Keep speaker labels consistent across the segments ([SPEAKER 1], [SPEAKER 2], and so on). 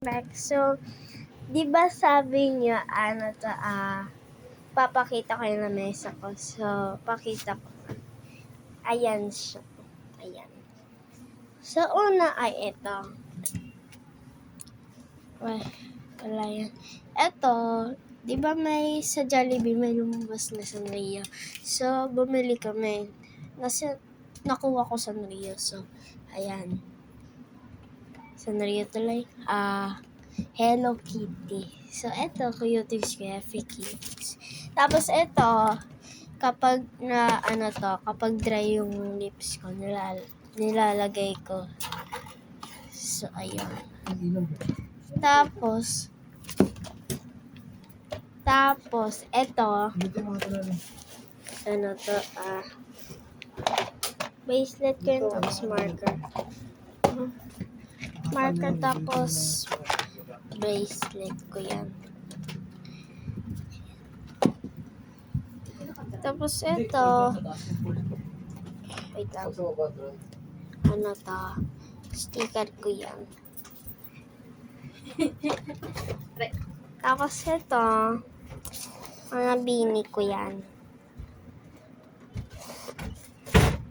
[SPEAKER 1] Back. So, di ba sabi niya, papakita ko yung lamesa ko. So, pakita ko. Ayan siya. Ayan. So, una ay ito. Wala yan. Ito, di ba may sa Jollibee may lumabas na Sanrio. So, bumili kami. Nakuha ko Sanrio. So, ayan. Sanrio tuloy. Hello Kitty. So, ito, Cuties kaya Cuties. Tapos, ito, kapag kapag dry yung lips ko, nilalagay ko. So, ayun. Tapos, ito, bracelet ko yun, tapos marker. Marker, tapos bracelet ko yan. Tapos ito, wait lang. Sticker ko yan. Tapos ito, mga bini ko yan.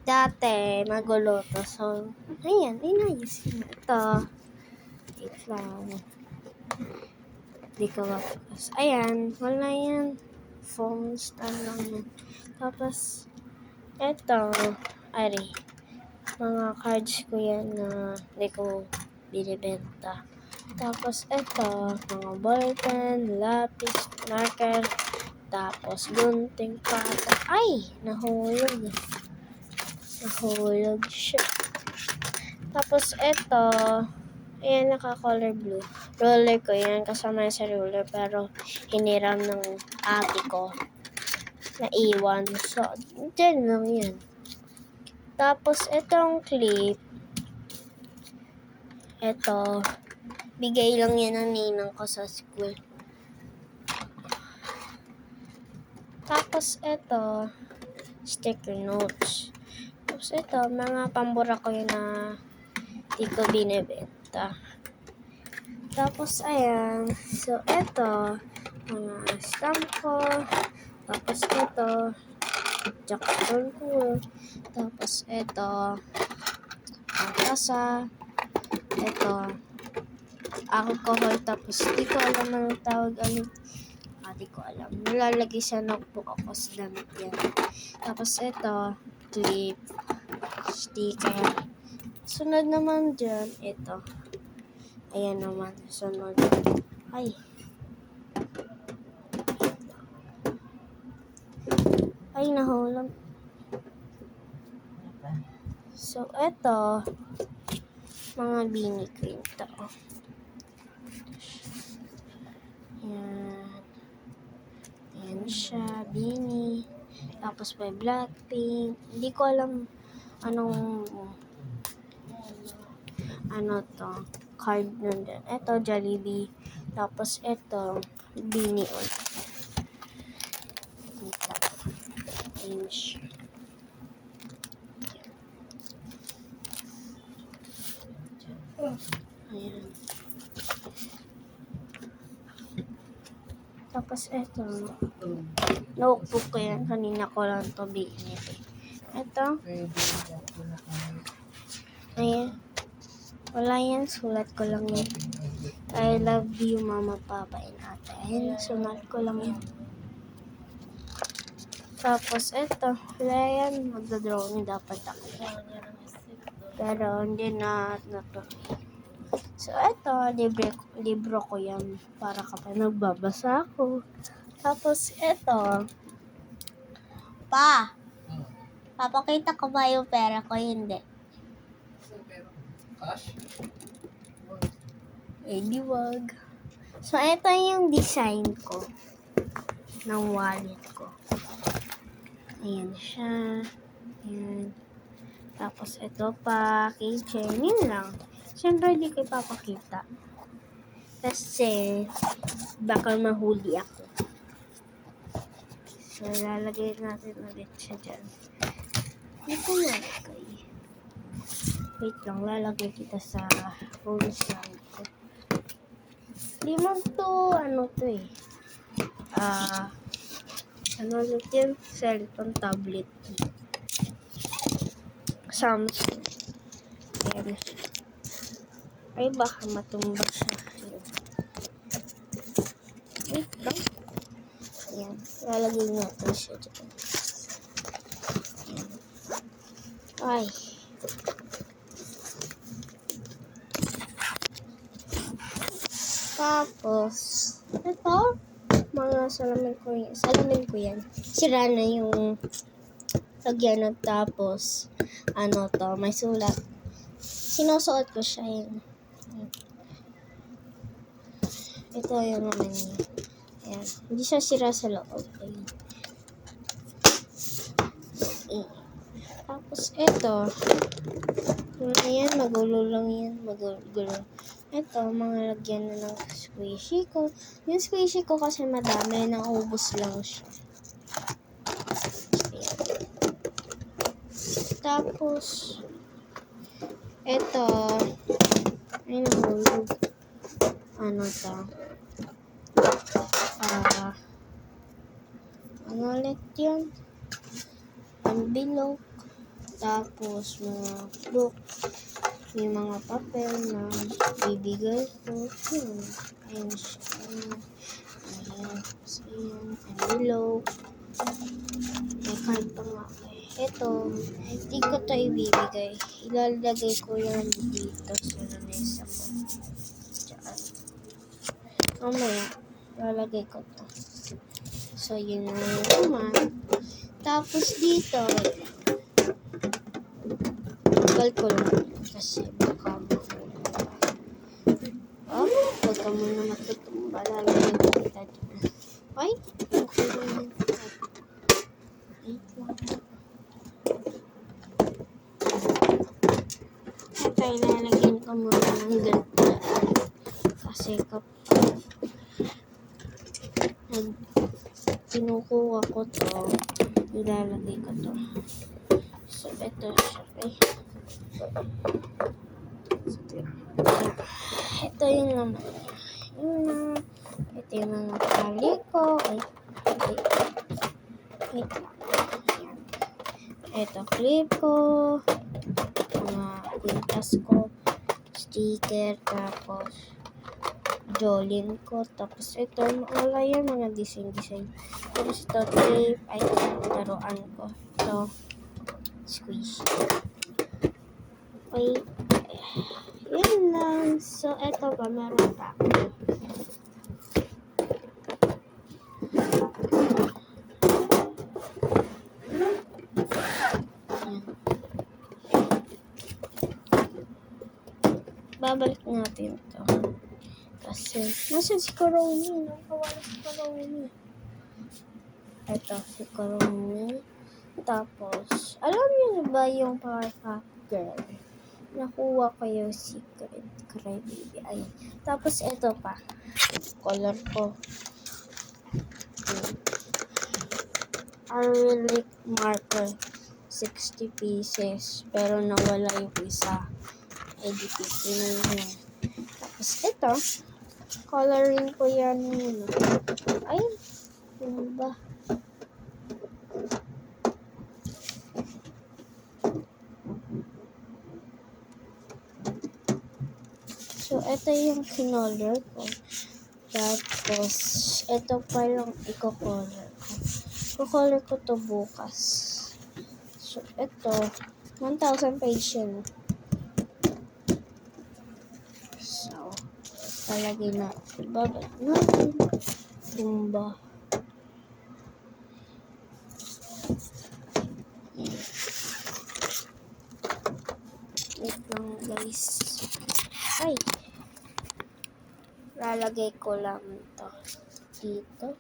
[SPEAKER 1] Dati, magulo to. So, ayan, inayos ko. Ito, wait lang. Di ko mapakas. Ayan, wala yan. Phone stand lang yan. Tapos, eto, mga cards ko yan na di ko binibenta. Tapos, eto, mga ballpen, lapis, marker, tapos gunting, pata. Ay, nahulog siya. Tapos, eto, ayan, naka-color blue. Roller ko yan, kasama sa ruler, pero hiniram ng ate ko. Naiwan. So, dyan lang yan. Tapos, etong clip, eto, bigay lang yan ng ninang ko sa school. Tapos, eto, sticker notes. Tapos, eto, mga pambura ko yun na di ko binibenta. Tapos, ayan. So, eto, mga stamp ko. Tapos, eto, jackstone ko. Tapos, eto, ang kasa. Eto, alcohol. Tapos, di ko alam anong tawag. Di ko alam. Nilalagay sa notebook ako sa damit yan. Tapos, eto, clip, sticker. Sunod naman dyan, ito. Ayan naman, sunod. Ay, nahulog. So, ito, mga bini ko yun ito. Ayan. Ayan siya, bini. Tapos may Blackpink. Hindi ko alam anong to, card nandun. Ito, Jollibee. Tapos, ito, bini ulit. Ayan siya. Ayan. Tapos, ito, notebook ko yan. Kanina ko lang ito binili. Ito. Ayan. Wala yan. Sulat ko lang yan. I love you, mama, papa, and ate. Ayan. Sulat ko lang yan. Tapos, ito. Wala yan. Magdodrawing dapat ako. Pero, hindi na natuloy. So, ito. Libro ko yan. Para kapag nagbabasa ako. Tapos, ito. Papakita ko ba yung pera ko? Hindi.
[SPEAKER 2] Cash?
[SPEAKER 1] Di wag. So, ito yung design ko ng wallet ko. Ayan siya. Ayan. Tapos, ito pa. Keychain. Yun lang. Siyempre, di ko ipapakita. Kasi, baka mahuli ako. So, lalagay natin ulit siya dyan. Hindi ko nalagay. Wait lang, lalagay kita sa phone stand ko. Di man to, ano to eh. Ano ulit yun? Cellphone, tablet. Samsung. Ayan. Ay, baka matumba siya. Ayan. Wait lang. Ayan. Lalagay natin siya dito. Ayan. Ay. Tapos, ito, mga salamin ko yan. Sira na yung lagyan, tapos, ano to, may sulat. Sinusuot ko siya yun. Ito yung naman niya. Ayan. Hindi siya sira sa loob. Ayan. Tapos, ito. Ayan, magulo lang yan. Magulo. Ito, mga lagyan na ng squishy ko. Yung squishy ko kasi madami, naubos lang siya. Ayan. Tapos, ito, ay nahulog. Ano to? Ano ulit yun? Envelope. Tapos, mga book. May mga papel na bibigay ko. Yun. Ayan siya. Ayan. Envelope. May card pa nga. Ito. Hindi ko ito ibibigay. Ilalagay ko yan dito sa lamesa ko. Diyan. Mamaya. Ilalagay ko ito. So, yun na yung naman. Tapos dito. Tagal ko lang. Kasi baka mahulog. Oh, huwag ka muna matutumba. Lalagyan kita dyan. Ay, okay lang. Wait lang. Ito, ilalagyan ko muna ng ganito. Kasi kapag kinukuha ko to, ilalagay ko to. So, ito siya. Ito yung naman. Ito yung mga tali ko. Wait lang. Ito, clip ko. Mga kwintas ko. Sticker. Tapos, jolin ko. Tapos, ito, wala yan. Mga design. Tapos, ito, tape. Ay, laruan ko. Ito, squish. Wait. Yun lang. So, eto pa. Meron pa. Babalik natin ito. Kasi, nasan si Coroni? Nakawala si Coroni. Eto, si Coroni. Tapos, alam niyo ba yung Powerpuff Girl? Nakuha ko yung secret cry baby. Ayun. Tapos, ito pa. Color ko. Acrylic marker. 60 pieces. Pero nawala yung isa. Editing na yun. Tapos, ito. Coloring ko yan. Ay, ano ba? So, ito yung kinolor ko. Tapos, ito pa yung i-color ko. I-color ko to bukas. So, ito, 1,000 page yun. So, talagay na. Babalik natin. Tumba. Wait lang, guys. Ay! Lalagay ko lang ito dito.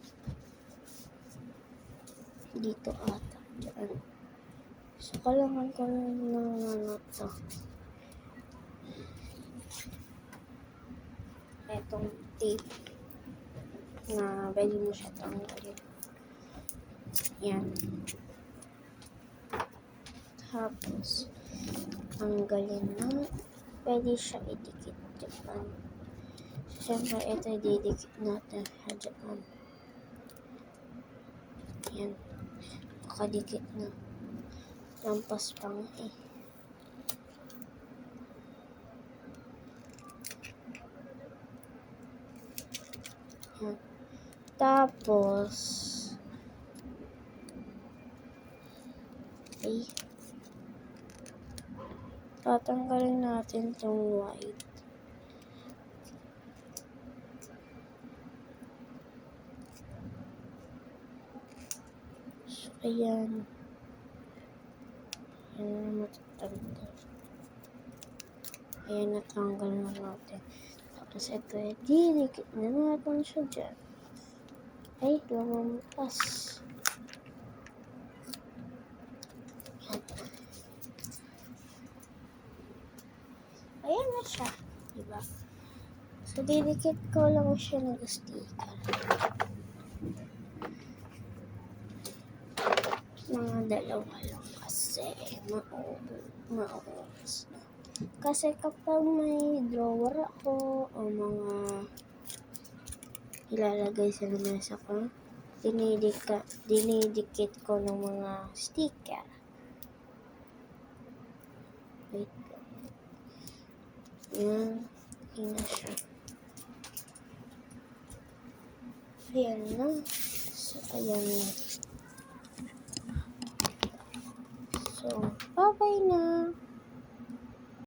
[SPEAKER 1] Dito ata. Diyan. So, kailangan ko lang ng ano ito. Etong tape na pwede mo siya tanggalin. Yan. Tapos, tanggalin na. Pwede siya idikit dyan. Siyempre, ito didikit natin. Diyan. Yan. Nakadikit na. Lampas pang eh. Yan. Tapos, okay. Tatanggalin natin itong white. So, ayan. Ayan na matatanggal. Ayan, natanggal na natin. Tapos ito, didikit na natin siya dyan. Ay, lumampas. Ayan na siya. Diba? So, didikit ko lang siya ng sticker. Mga dalawa lang kasi mauubos na. Kasi kapag may drawer ako o mga ilalagay sa lamesa ko, dinidikit ko ng mga sticker. Wait. Yan. Ayan na siya. Ayan na. So, ayan na. So, bye-bye na.